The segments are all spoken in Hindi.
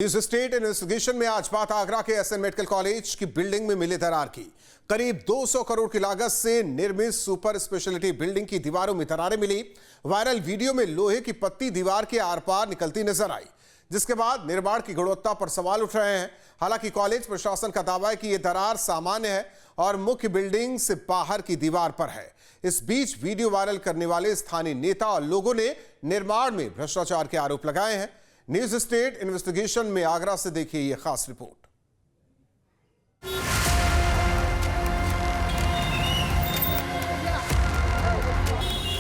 न्यूज स्टेट इन्वेस्टिगेशन में आज बात आगरा के एसएन मेडिकल कॉलेज की बिल्डिंग में मिली दरार की। करीब 200 करोड़ की लागत से निर्मित सुपर स्पेशलिटी बिल्डिंग की दीवारों में दरारें मिली। वायरल वीडियो में लोहे की पत्ती दीवार के आर पार निकलती नजर आई, जिसके बाद निर्माण की गुणवत्ता पर सवाल उठ रहे हैं। हालांकि कॉलेज प्रशासन का दावा है कि यह दरार सामान्य है और मुख्य बिल्डिंग से बाहर की दीवार पर है। इस बीच वीडियो वायरल करने वाले स्थानीय नेता और लोगों ने निर्माण में भ्रष्टाचार के आरोप लगाए हैं। न्यूज स्टेट इन्वेस्टिगेशन में आगरा से देखिए यह खास रिपोर्ट।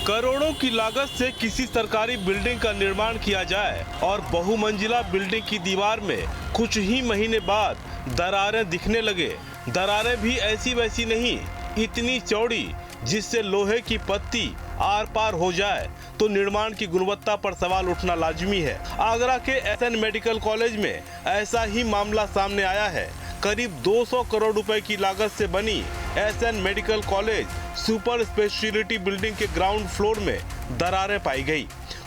करोड़ों की लागत से किसी सरकारी बिल्डिंग का निर्माण किया जाए और बहुमंजिला बिल्डिंग की दीवार में कुछ ही महीने बाद दरारें दिखने लगे। दरारें भी ऐसी वैसी नहीं, इतनी चौड़ी जिससे लोहे की पत्ती आर पार हो जाए तो निर्माण की गुणवत्ता पर सवाल उठना लाजमी है। आगरा के एसएन मेडिकल कॉलेज में ऐसा ही मामला सामने आया है। करीब 200 करोड़ रुपए की लागत से बनी SN medical college super speciality building के ग्राउंड फ्लोर में दरारें पाई गई।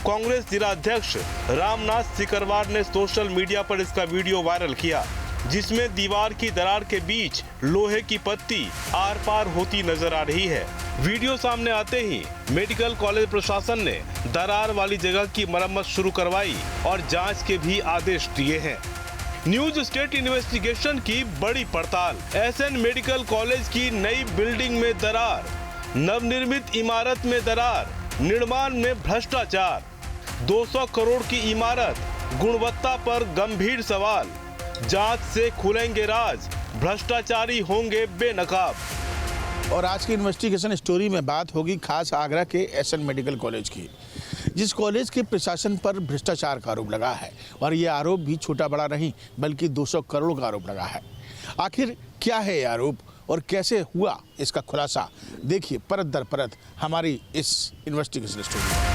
कांग्रेस जिला अध्यक्ष रामनाथ सिकरवार ने सोशल मीडिया पर इसका वीडियो वायरल किया, जिसमें दीवार की दरार के बीच लोहे की पत्ती आर पार होती नजर आ रही है। वीडियो सामने आते ही मेडिकल कॉलेज प्रशासन ने दरार वाली जगह की मरम्मत शुरू करवाई और जांच के भी आदेश दिए हैं। न्यूज स्टेट इन्वेस्टिगेशन की बड़ी पड़ताल। एसएन मेडिकल कॉलेज की नई बिल्डिंग में दरार, नवनिर्मित इमारत में दरार, निर्माण में भ्रष्टाचार, 200 करोड़ की इमारत, गुणवत्ता पर गंभीर सवाल। जांच से खुलेंगे राज, भ्रष्टाचारी होंगे बेनकाब। और आज की इन्वेस्टिगेशन स्टोरी में बात होगी खास आगरा के एसएन मेडिकल कॉलेज की, जिस कॉलेज के प्रशासन पर भ्रष्टाचार का आरोप लगा है। और ये आरोप भी छोटा बड़ा नहीं बल्कि 200 करोड़ का आरोप लगा है। आखिर क्या है ये आरोप और कैसे हुआ, इसका खुलासा देखिए परत दर परत हमारी इस इन्वेस्टिगेशन स्टोरी।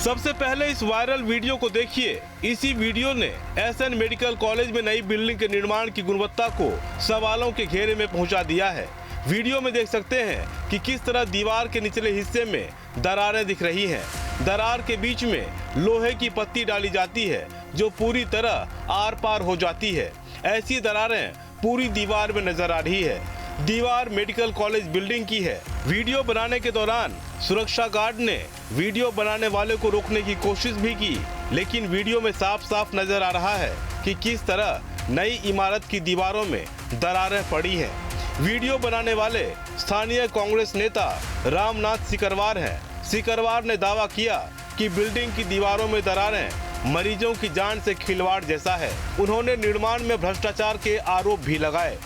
सबसे पहले इस वायरल वीडियो को देखिए। इसी वीडियो ने एसएन मेडिकल कॉलेज में नई बिल्डिंग के निर्माण की गुणवत्ता को सवालों के घेरे में पहुंचा दिया है। वीडियो में देख सकते हैं कि किस तरह दीवार के निचले हिस्से में दरारें दिख रही हैं। दरार के बीच में लोहे की पत्ती डाली जाती है जो पूरी तरह आर पार हो जाती है। ऐसी दरारें पूरी दीवार में नजर आ रही है। दीवार मेडिकल कॉलेज बिल्डिंग की है। वीडियो बनाने के दौरान सुरक्षा गार्ड ने वीडियो बनाने वाले को रोकने की कोशिश भी की, लेकिन वीडियो में साफ साफ नजर आ रहा है कि किस तरह नई इमारत की दीवारों में दरारें पड़ी हैं। वीडियो बनाने वाले स्थानीय कांग्रेस नेता रामनाथ सिकरवार हैं। सिकरवार ने दावा किया कि बिल्डिंग की दीवारों में दरारें मरीजों की जान से खिलवाड़ जैसा है। उन्होंने निर्माण में भ्रष्टाचार के आरोप भी लगाए।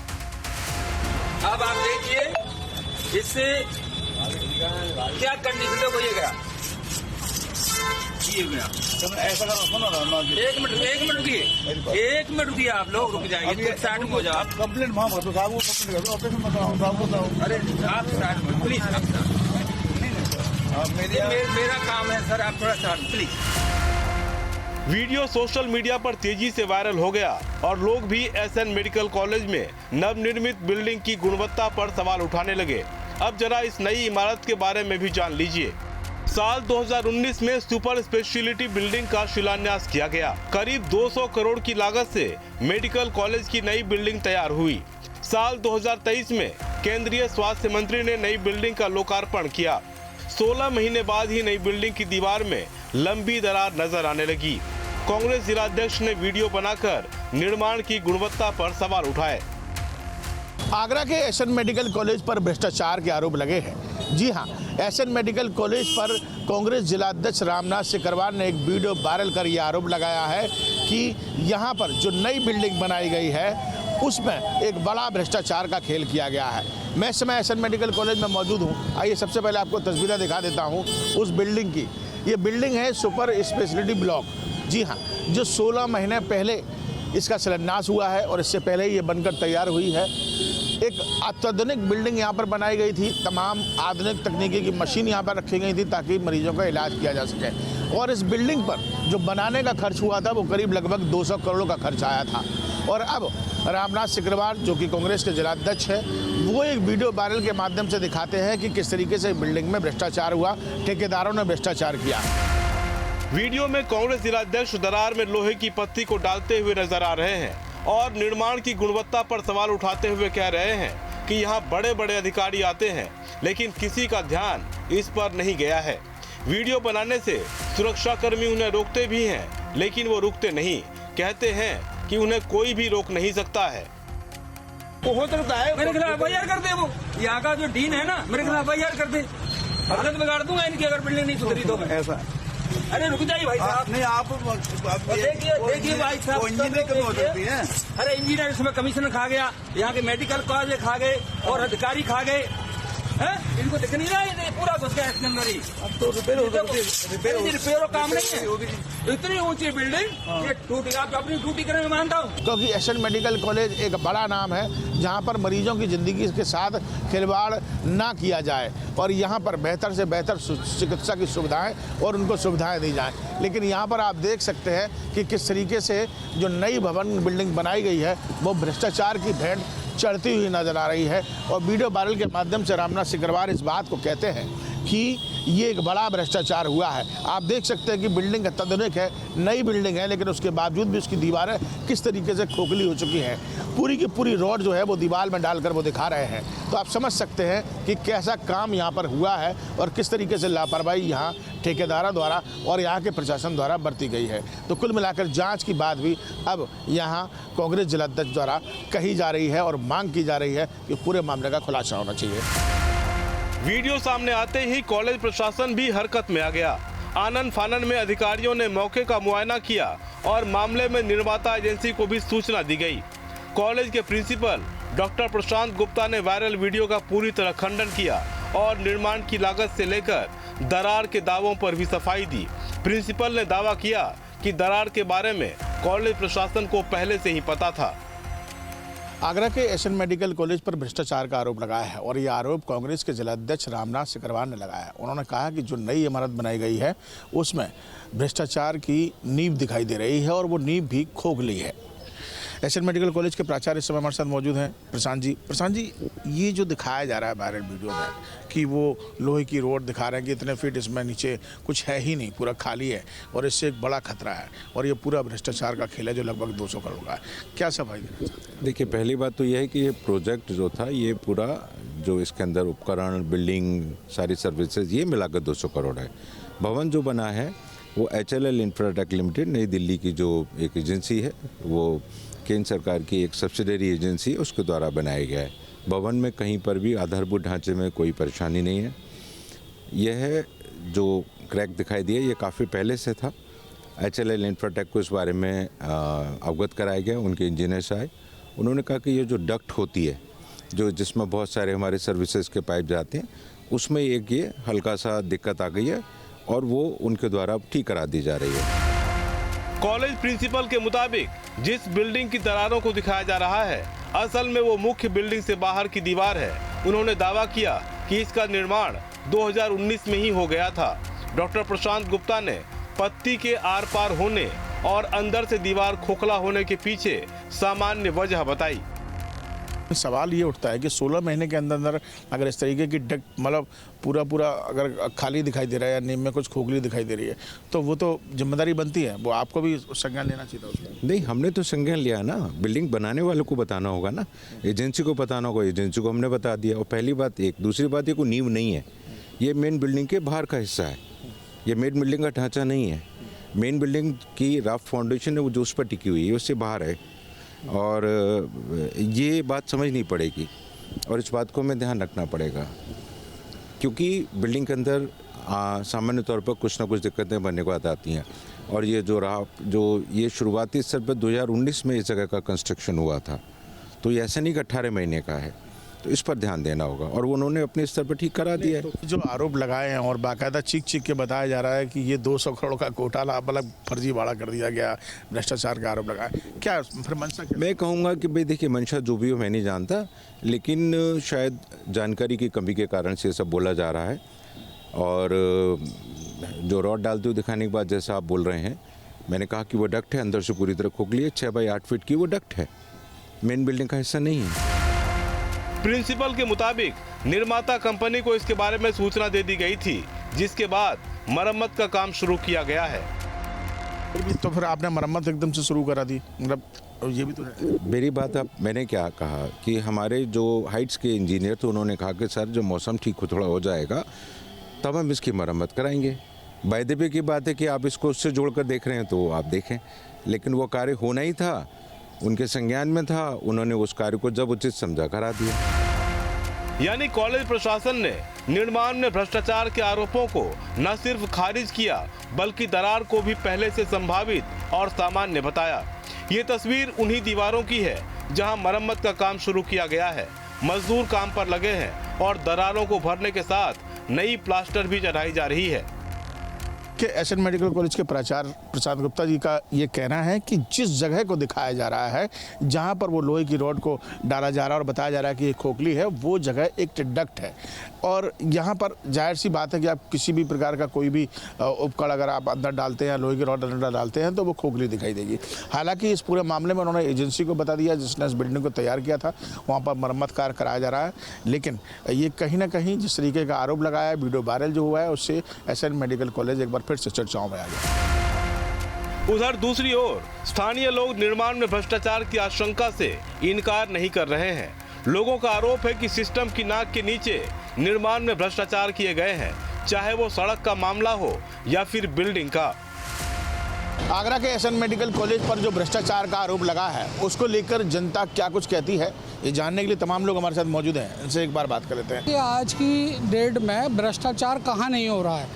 अब आप देखिए इससे क्या कंडीशन हो गया। ऐसा एक मिनट रुकिए, आप लोग रुक जाएंगे। साइड में हो जाओ। आप कंप्लेंट वहाँ भर दो साहब, वो कंप्लेंट करो, ऑफिस में बताओ। अरे आप साइड में प्लीज। मेरा काम है सर, आप थोड़ा side please. Video social media पर तेजी से वायरल हो गया और लोग भी एसएन मेडिकल कॉलेज में नवनिर्मित बिल्डिंग की गुणवत्ता पर सवाल उठाने लगे। अब जरा इस नई इमारत के बारे में भी जान लीजिए। साल 2019 में सुपर स्पेशलिटी बिल्डिंग का शिलान्यास किया गया। करीब 200 करोड़ की लागत से मेडिकल कॉलेज की नई बिल्डिंग तैयार हुई। साल 2023 में केंद्रीय स्वास्थ्य मंत्री ने नई बिल्डिंग का लोकार्पण किया। 16 महीने बाद ही नई बिल्डिंग की दीवार में लंबी दरार नजर आने लगी। कांग्रेस जिला अध्यक्ष ने वीडियो बनाकर निर्माण की गुणवत्ता पर सवाल उठाए। आगरा के एसएन मेडिकल कॉलेज पर भ्रष्टाचार के आरोप लगे हैं। जी हाँ, एसएन मेडिकल कॉलेज पर कांग्रेस जिला अध्यक्ष रामनाथ सिकरवार ने एक वीडियो वायरल कर यह आरोप लगाया है कि यहाँ पर जो नई बिल्डिंग बनाई गई है उसमें एक बड़ा भ्रष्टाचार का खेल किया गया है। मैं इस समय एसएन मेडिकल कॉलेज में मौजूद हूँ। आइए सबसे पहले आपको तस्वीरें दिखा देता हूँ उस बिल्डिंग की। ये बिल्डिंग है सुपर स्पेशलिटी ब्लॉक। जी हाँ, जो 16 महीने पहले इसका शिलान्यास हुआ है और इससे पहले ये बनकर तैयार हुई है। एक अत्याधुनिक बिल्डिंग यहाँ पर बनाई गई थी। तमाम आधुनिक तकनीकी की मशीन यहाँ पर रखी गई थी ताकि मरीजों का इलाज किया जा सके। और इस बिल्डिंग पर जो बनाने का खर्च हुआ था वो करीब लगभग 200 करोड़ का खर्च आया था। और अब रामनाथ सिकरवार जो कि कांग्रेस के जिलाध्यक्ष है, वो एक वीडियो वायरल के माध्यम से दिखाते हैं कि किस तरीके से बिल्डिंग में भ्रष्टाचार हुआ, ठेकेदारों ने भ्रष्टाचार किया। वीडियो में कांग्रेस जिलाध्यक्ष दरार में लोहे की पत्ती को डालते हुए नजर आ रहे हैं और निर्माण की गुणवत्ता पर सवाल उठाते हुए कह रहे हैं कि यहाँ बड़े बड़े अधिकारी आते हैं, लेकिन किसी का ध्यान इस पर नहीं गया है। वीडियो बनाने से सुरक्षा कर्मी उन्हें रोकते भी हैं, लेकिन वो रुकते नहीं। कहते हैं कि उन्हें कोई भी रोक नहीं सकता है। हो सकता है मेरे खिलाफ FIR कर दे, वो यहाँ का जो डीन है ना, मेरे खिलाफ FIR कर दे, हालत बिगाड़ दूंगा इनकी अगर बिल्डिंग नहीं सुधरी तो। ऐसा अरे रुक जाइए भाई साहब, नहीं आप देखिए भाई साहब, इंजीनियर कम हो सकती है। अरे इंजीनियर इसमें कमीशन खा गया, यहाँ के मेडिकल कॉलेज खा गए और अधिकारी खा गए हैं, इनको दिख नहीं रहा है पूरा घुस गया इसके अंदर ही। अब तो रिपेयर काम नहीं है, इतनी ऊंची बिल्डिंग ये टूटी। आप अपनी ड्यूटी करने में मानता हूँ, क्योंकि एसएन मेडिकल कॉलेज एक बड़ा नाम है जहां पर मरीजों की ज़िंदगी के साथ खिलवाड़ ना किया जाए और यहां पर बेहतर से बेहतर चिकित्सा की सुविधाएं और उनको सुविधाएं दी जाएं। लेकिन यहां पर आप देख सकते हैं कि किस तरीके से जो नई भवन बिल्डिंग बनाई गई है वो भ्रष्टाचार की भेंट चढ़ती हुई नजर आ रही है। और वीडियो वायरल के माध्यम से रामनाथ सिकरवार इस बात को कहते हैं कि ये एक बड़ा भ्रष्टाचार हुआ है। आप देख सकते हैं कि बिल्डिंग अत्याधुनिक है, नई बिल्डिंग है, लेकिन उसके बावजूद भी उसकी दीवारें किस तरीके से खोखली हो चुकी हैं। पूरी की पूरी रॉड जो है वो दीवार में डालकर वो दिखा रहे हैं। तो आप समझ सकते हैं कि कैसा काम यहाँ पर हुआ है और किस तरीके से लापरवाही यहाँ ठेकेदारों द्वारा और यहाँ के प्रशासन द्वारा बरती गई है। तो कुल मिलाकर जाँच की बात भी अब यहाँ कांग्रेस जिलाध्यक्ष द्वारा कही जा रही है और मांग की जा रही है कि पूरे मामले का खुलासा होना चाहिए। वीडियो सामने आते ही कॉलेज प्रशासन भी हरकत में आ गया। आनन फानन में अधिकारियों ने मौके का मुआयना किया और मामले में निर्माता एजेंसी को भी सूचना दी गई। कॉलेज के प्रिंसिपल डॉक्टर प्रशांत गुप्ता ने वायरल वीडियो का पूरी तरह खंडन किया और निर्माण की लागत से लेकर दरार के दावों पर भी सफाई दी। प्रिंसिपल ने दावा किया कि दरार के बारे में कॉलेज प्रशासन को पहले से ही पता था। आगरा के एसएन मेडिकल कॉलेज पर भ्रष्टाचार का आरोप लगाया है और ये आरोप कांग्रेस के जिलाध्यक्ष रामनाथ सिकरवार ने लगाया है। उन्होंने कहा कि जो नई इमारत बनाई गई है उसमें भ्रष्टाचार की नींव दिखाई दे रही है और वो नींव भी खोखली है। एसएन मेडिकल कॉलेज के प्राचार्य इस समय हमारे साथ मौजूद हैं प्रशांत जी, ये जो दिखाया जा रहा है वायरल वीडियो में कि वो लोहे की रोड दिखा रहे हैं कि इतने फीट इसमें नीचे कुछ है ही नहीं, पूरा खाली है और इससे एक बड़ा खतरा है और ये पूरा भ्रष्टाचार का खेल है जो लगभग 200 करोड़ का है। क्या सफाई देना चाहते हैं? देखिए, पहली बात तो यह है कि ये प्रोजेक्ट जो था ये पूरा जो इसके अंदर उपकरण, बिल्डिंग, सारी सर्विसेज ये मिलाकर 200 करोड़ है। भवन जो बना है वो HLL इंफ्राटेक लिमिटेड नई दिल्ली की जो एक एजेंसी है, वो केंद्र सरकार की एक सब्सिडरी एजेंसी है, उसके द्वारा बनाया गया है। भवन में कहीं पर भी आधारभूत ढांचे में कोई परेशानी नहीं है। यह जो क्रैक दिखाई दिया ये काफ़ी पहले से था। HLL इंफ्राटेक को इस बारे में अवगत कराया गया। उनके इंजीनियर्स आए, उन्होंने कहा कि ये जो डक्ट होती है जो जिसमें बहुत सारे हमारे सर्विसेज के पाइप जाते हैं उसमें एक ये हल्का सा दिक्कत आ गई है और वो उनके द्वारा ठीक करा दी जा रही है। कॉलेज प्रिंसिपल के मुताबिक जिस बिल्डिंग की दरारों को दिखाया जा रहा है असल में वो मुख्य बिल्डिंग से बाहर की दीवार है। उन्होंने दावा किया कि इसका निर्माण 2019 में ही हो गया था। डॉक्टर प्रशांत गुप्ता ने पत्ती के आर पार होने और अंदर से दीवार खोखला होने के पीछे सामान्य वजह बताई। सवाल ये उठता है कि 16 महीने के अंदर अगर इस तरीके की डक्ट मतलब पूरा अगर खाली दिखाई दे रहा है या नींव में कुछ खोखली दिखाई दे रही है तो वो तो जिम्मेदारी बनती है, वो आपको भी संज्ञान लेना चाहिए था उसमें। नहीं, हमने तो संज्ञान लिया ना, बिल्डिंग बनाने वालों को बताना होगा ना, एजेंसी को बताना होगा, एजेंसी को हमने बता दिया। और पहली बात एक, दूसरी बात ये कोई नींव नहीं है, ये मेन बिल्डिंग के बाहर का हिस्सा है, ये मेन बिल्डिंग का ढांचा नहीं है। मेन बिल्डिंग की राफ्ट फाउंडेशन है वो जो उस पर टिकी हुई है उससे बाहर है और ये बात समझनी पड़ेगी और इस बात को हमें ध्यान रखना पड़ेगा क्योंकि बिल्डिंग के अंदर सामान्य तौर पर कुछ ना कुछ दिक्कतें बनने को आती हैं और ये जो ये शुरुआती स्तर पर 2019 में इस जगह का कंस्ट्रक्शन हुआ था, तो ये ऐसा नहीं कि 18 महीने का है, तो इस पर ध्यान देना होगा और उन्होंने अपने स्तर पर ठीक करा दिया है। तो जो आरोप लगाए हैं और बाकायदा चीख के बताया जा रहा है कि ये 200 करोड़ का घोटाला मतलब फर्जीवाड़ा कर दिया गया, भ्रष्टाचार का आरोप लगाया, क्या फिर मंशा क्या? मैं कहूँगा कि भाई देखिए, मंशा जो भी हो मैं नहीं जानता, लेकिन शायद जानकारी की कमी के कारण से ये सब बोला जा रहा है। और जो रॉड डालते हुए दिखाने के बाद जैसा आप बोल रहे हैं, मैंने कहा कि वो डक्ट है, अंदर से पूरी तरह खोखली है, 6 बाई 8 फीट की वो डक्ट है, मेन बिल्डिंग का हिस्सा नहीं है। प्रिंसिपल के मुताबिक निर्माता कंपनी को इसके बारे में सूचना दे दी गई थी, जिसके बाद मरम्मत का काम शुरू किया गया है। तो फिर आपने मरम्मत एकदम से शुरू करा दी, मतलब ये भी तो है। मेरी बात अब मैंने क्या कहा कि हमारे जो हाइट्स के इंजीनियर थे उन्होंने कहा कि सर जो मौसम ठीक थोड़ा हो जाएगा तब हम इसकी मरम्मत कराएंगे। बाय द वे की बात है कि आप इसको उससे जोड़कर देख रहे हैं तो आप देखें, लेकिन वो कार्य होना ही था, उनके संज्ञान में था, उन्होंने उस कार्य को जब उचित समझा करा दिया। यानी कॉलेज प्रशासन ने निर्माण में भ्रष्टाचार के आरोपों को न सिर्फ खारिज किया बल्कि दरार को भी पहले से संभावित और सामान्य बताया। ये तस्वीर उन्हीं दीवारों की है जहां मरम्मत का काम शुरू किया गया है, मजदूर काम पर लगे हैं और दरारों को भरने के साथ नई प्लास्टर भी चढ़ाई जा रही है। कि एसएन मेडिकल कॉलेज के प्राचार्य प्रसाद गुप्ता जी का ये कहना है कि जिस जगह को दिखाया जा रहा है जहां पर वो लोहे की रॉड को डाला जा रहा है और बताया जा रहा है कि ये खोखली है, वो जगह एक डक्ट है और यहाँ पर जाहिर सी बात है कि आप किसी भी प्रकार का कोई भी उपकरण अगर आप अंदर डालते हैं, लोहे की रॉड अंदर डालते हैं तो वो खोखली दिखाई देगी। हालांकि इस पूरे मामले में उन्होंने एजेंसी को बता दिया जिसने इस बिल्डिंग को तैयार किया था, वहाँ पर मरम्मत कार्य कराया जा रहा है, लेकिन ये कहीं ना कहीं जिस तरीके का आरोप लगाया है, वीडियो वायरल जो हुआ है, उससे एसएन मेडिकल कॉलेज एक बार फिर से चर्चाओं में आ गया। उधर दूसरी ओर स्थानीय लोग निर्माण में भ्रष्टाचार की आशंका से इनकार नहीं कर रहे हैं। लोगों का आरोप है कि सिस्टम की नाक के नीचे निर्माण में भ्रष्टाचार किए गए हैं, चाहे वो सड़क का मामला हो या फिर बिल्डिंग का। आगरा के एसएन मेडिकल कॉलेज पर जो भ्रष्टाचार का आरोप लगा है उसको लेकर जनता क्या कुछ कहती है, ये जानने के लिए तमाम लोग हमारे साथ मौजूद हैं। इनसे एक बार बात कर लेते हैं कि आज की डेट में भ्रष्टाचार कहाँ नहीं हो रहा है,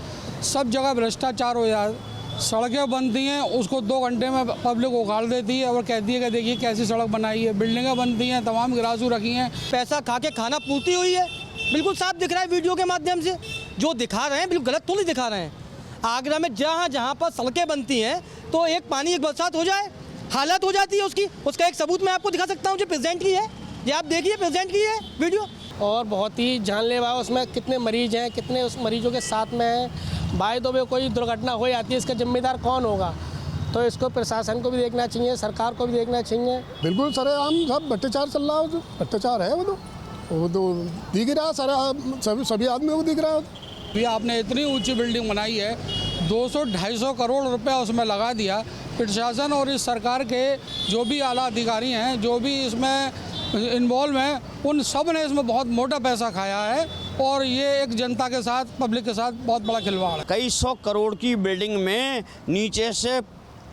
सब जगह भ्रष्टाचार हो रहा है। सड़कें बनती हैं, उसको 2 घंटे में पब्लिक उखाड़ देती है और कहती है कि देखिए कैसी सड़क बनाई है। बिल्डिंगें बनती हैं, तमाम गिरासू रखी हैं, पैसा खा के खाना पूर्ति हुई है, बिल्कुल साफ दिख रहा है वीडियो के माध्यम से। जो दिखा रहे हैं बिल्कुल गलत तो नहीं दिखा रहे हैं। आगरा में जहाँ जहाँ पर सड़कें बनती हैं तो एक पानी एक बरसात हो जाए हालत हो जाती है उसकी। उसका एक सबूत मैं आपको दिखा सकता हूँ जो प्रेजेंट की है, ये आप देखिए प्रेजेंट की है वीडियो। और बहुत ही जानलेवा है, उसमें कितने मरीज हैं, कितने उस मरीजों के साथ में हैं। बाय द वे कोई दुर्घटना हो जाती है, इसका जिम्मेदार कौन होगा? तो इसको प्रशासन को भी देखना चाहिए, सरकार को भी देखना चाहिए। बिल्कुल सरेआम सब भ्रष्टाचार चल रहा है, भ्रष्टाचार है वो तो दिख रहा है, सभी आदमी को दिख रहा है। ये आपने इतनी ऊंची बिल्डिंग बनाई है, 200-250 करोड़ रुपया उसमें लगा दिया। प्रशासन और इस सरकार के जो भी आला अधिकारी हैं, जो भी इसमें इन्वॉल्व हैं, उन सब ने इसमें बहुत मोटा पैसा खाया है और ये एक जनता के साथ, पब्लिक के साथ बहुत बड़ा खिलवाड़ है। कई 100 करोड़ की बिल्डिंग में नीचे से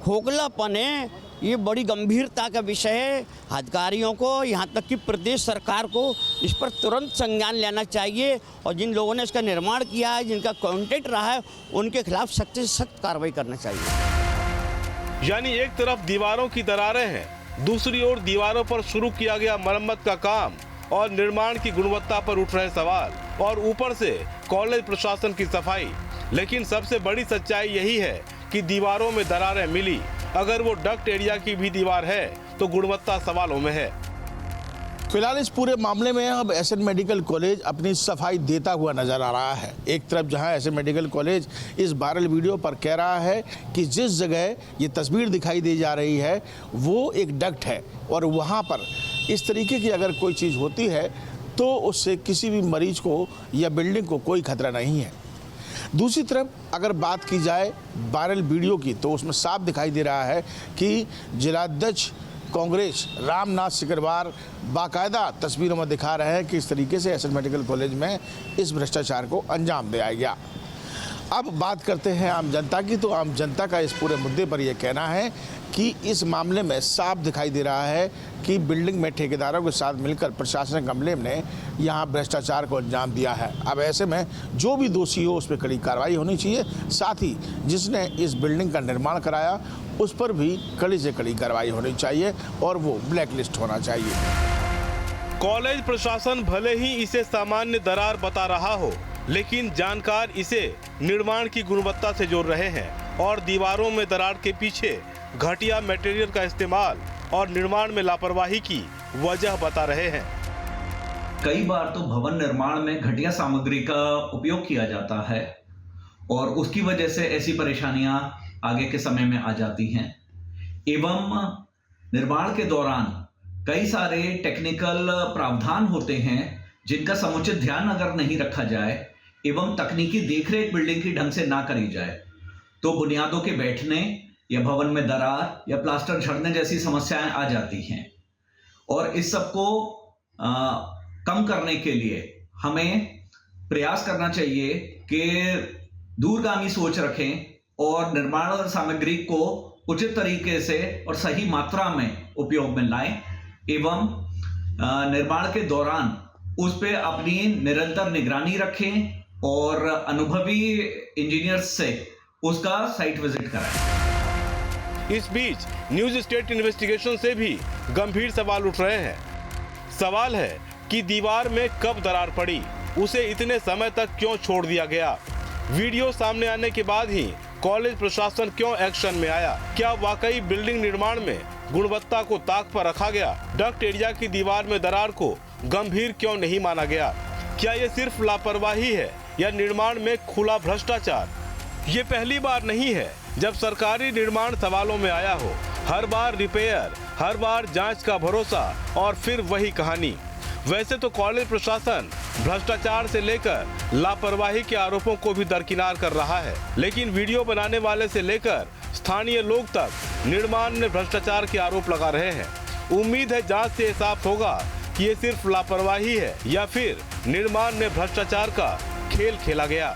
खोखलापन है, ये बड़ी गंभीरता का विषय है। अधिकारियों को, यहाँ तक कि प्रदेश सरकार को इस पर तुरंत संज्ञान लेना चाहिए और जिन लोगों ने इसका निर्माण किया है, जिनका कॉन्ट्रैक्ट रहा है, उनके खिलाफ सख्त से सख्त कार्रवाई करना चाहिए। यानी एक तरफ दीवारों की दरारें हैं, दूसरी ओर दीवारों पर शुरू किया गया मरम्मत का काम और निर्माण की गुणवत्ता पर उठ रहे सवाल, और ऊपर से कॉलेज प्रशासन की सफाई। लेकिन सबसे बड़ी सच्चाई यही है कि दीवारों में दरारें मिली, अगर वो डक्ट एरिया की भी दीवार है तो गुणवत्ता सवालों में है। फिलहाल इस पूरे मामले में अब एसएन मेडिकल कॉलेज अपनी सफाई देता हुआ नजर आ रहा है। एक तरफ जहां एसएन मेडिकल कॉलेज इस वायरल वीडियो पर कह रहा है कि जिस जगह ये तस्वीर दिखाई दी जा रही है वो एक डक्ट है और वहां पर इस तरीके की अगर कोई चीज़ होती है तो उससे किसी भी मरीज को या बिल्डिंग को कोई खतरा नहीं है। दूसरी तरफ अगर बात की जाए वायरल वीडियो की तो उसमें साफ दिखाई दे रहा है कि जिलाध्यक्ष कांग्रेस रामनाथ सिकरवार बाकायदा तस्वीरों में दिखा रहे हैं कि इस तरीके से एसएन मेडिकल कॉलेज में इस भ्रष्टाचार को अंजाम दिया गया। अब बात करते हैं आम जनता की, तो आम जनता का इस पूरे मुद्दे पर यह कहना है कि इस मामले में साफ दिखाई दे रहा है कि बिल्डिंग में ठेकेदारों के साथ मिलकर प्रशासनिक अमले ने यहाँ भ्रष्टाचार को अंजाम दिया है। अब ऐसे में जो भी दोषी हो उस पर कड़ी कार्रवाई होनी चाहिए, साथ ही जिसने इस बिल्डिंग का निर्माण कराया उस पर भी कड़ी से कड़ी कार्रवाई होनी चाहिए और वो ब्लैकलिस्ट होना चाहिए। कॉलेज प्रशासन भले ही इसे सामान्य दरार बता रहा हो, लेकिन जानकार इसे निर्माण की गुणवत्ता से जोड़ रहे हैं और दीवारों में दरार के पीछे घटिया मटेरियल का इस्तेमाल और निर्माण में लापरवाही की वजह बता रहे हैं। कई बार तो भवन निर्माण में घटिया सामग्री का उपयोग किया जाता है और उसकी वजह से ऐसी परेशानियां आगे के समय में आ जाती हैं। एवं निर्माण के दौरान कई सारे टेक्निकल प्रावधान होते हैं जिनका समुचित ध्यान अगर नहीं रखा जाए एवं तकनीकी देखरेख बिल्डिंग की ढंग से ना करी जाए तो बुनियादों के बैठने या भवन में दरार या प्लास्टर झड़ने जैसी समस्याएं आ जाती हैं। और इस सब को कम करने के लिए हमें प्रयास करना चाहिए कि दूरगामी सोच रखें और निर्माण सामग्री को उचित तरीके से और सही मात्रा में उपयोग में लाएं एवं निर्माण के दौरान उस पे अपनी निरंतर निगरानी रखें और अनुभवी इंजीनियर्स से उसका साइट विजिट कराएं। इस बीच न्यूज स्टेट इन्वेस्टिगेशन से भी गंभीर सवाल उठ रहे हैं। सवाल है कि दीवार में कब दरार पड़ी, उसे इतने समय तक क्यों छोड़ दिया गया। वीडियो सामने आने के बाद ही कॉलेज प्रशासन क्यों एक्शन में आया। क्या वाकई बिल्डिंग निर्माण में गुणवत्ता को ताक पर रखा गया। डक्ट एरिया की दीवार में दरार को गंभीर क्यों नहीं माना गया। क्या ये सिर्फ लापरवाही है या निर्माण में खुला भ्रष्टाचार। ये पहली बार नहीं है जब सरकारी निर्माण सवालों में आया हो। हर बार रिपेयर, हर बार जांच का भरोसा और फिर वही कहानी। वैसे तो कॉलेज प्रशासन भ्रष्टाचार से लेकर लापरवाही के आरोपों को भी दरकिनार कर रहा है, लेकिन वीडियो बनाने वाले से लेकर स्थानीय लोग तक निर्माण में भ्रष्टाचार के आरोप लगा रहे हैं। उम्मीद है जांच से साफ होगा कि ये सिर्फ लापरवाही है या फिर निर्माण में भ्रष्टाचार का खेल खेला गया।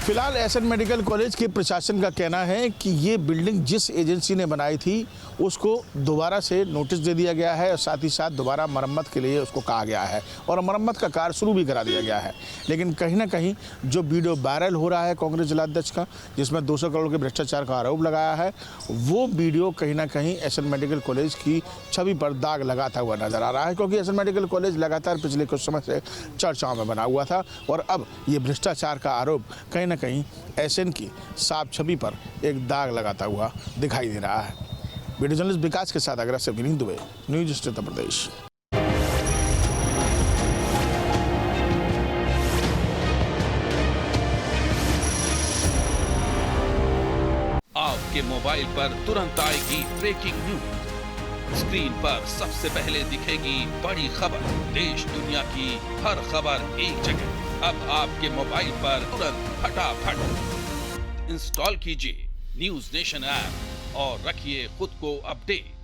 फिलहाल एसएन मेडिकल कॉलेज के प्रशासन का कहना है कि ये बिल्डिंग जिस एजेंसी ने बनाई थी उसको दोबारा से नोटिस दे दिया गया है और साथ ही साथ दोबारा मरम्मत के लिए उसको कहा गया है और मरम्मत का कार्य शुरू भी करा दिया गया है। लेकिन कहीं ना कहीं जो वीडियो वायरल हो रहा है कांग्रेस जिलाध्यक्ष का, जिसमें 200 करोड़ के भ्रष्टाचार का आरोप लगाया है, वो वीडियो कहीं ना कहीं एसएन मेडिकल कॉलेज की छवि पर दाग लगाता हुआ नजर आ रहा है, क्योंकि एसएन मेडिकल कॉलेज लगातार पिछले कुछ समय से चर्चाओं में बना हुआ था और अब ये भ्रष्टाचार का आरोप कहीं ना कहीं एसएन की साफ छवि पर एक दाग लगाता हुआ दिखाई दे रहा है। वीडियो जर्नलिस्ट विकास के साथ आगरा से विनीत दुबे, न्यूज स्टेट उत्तर प्रदेश। आपके मोबाइल पर तुरंत आएगी ब्रेकिंग न्यूज। स्क्रीन पर सबसे पहले दिखेगी बड़ी खबर। देश दुनिया की हर खबर एक जगह। अब आपके मोबाइल पर तुरंत फटाफट इंस्टॉल कीजिए न्यूज नेशन ऐप और रखिए खुद को अपडेट।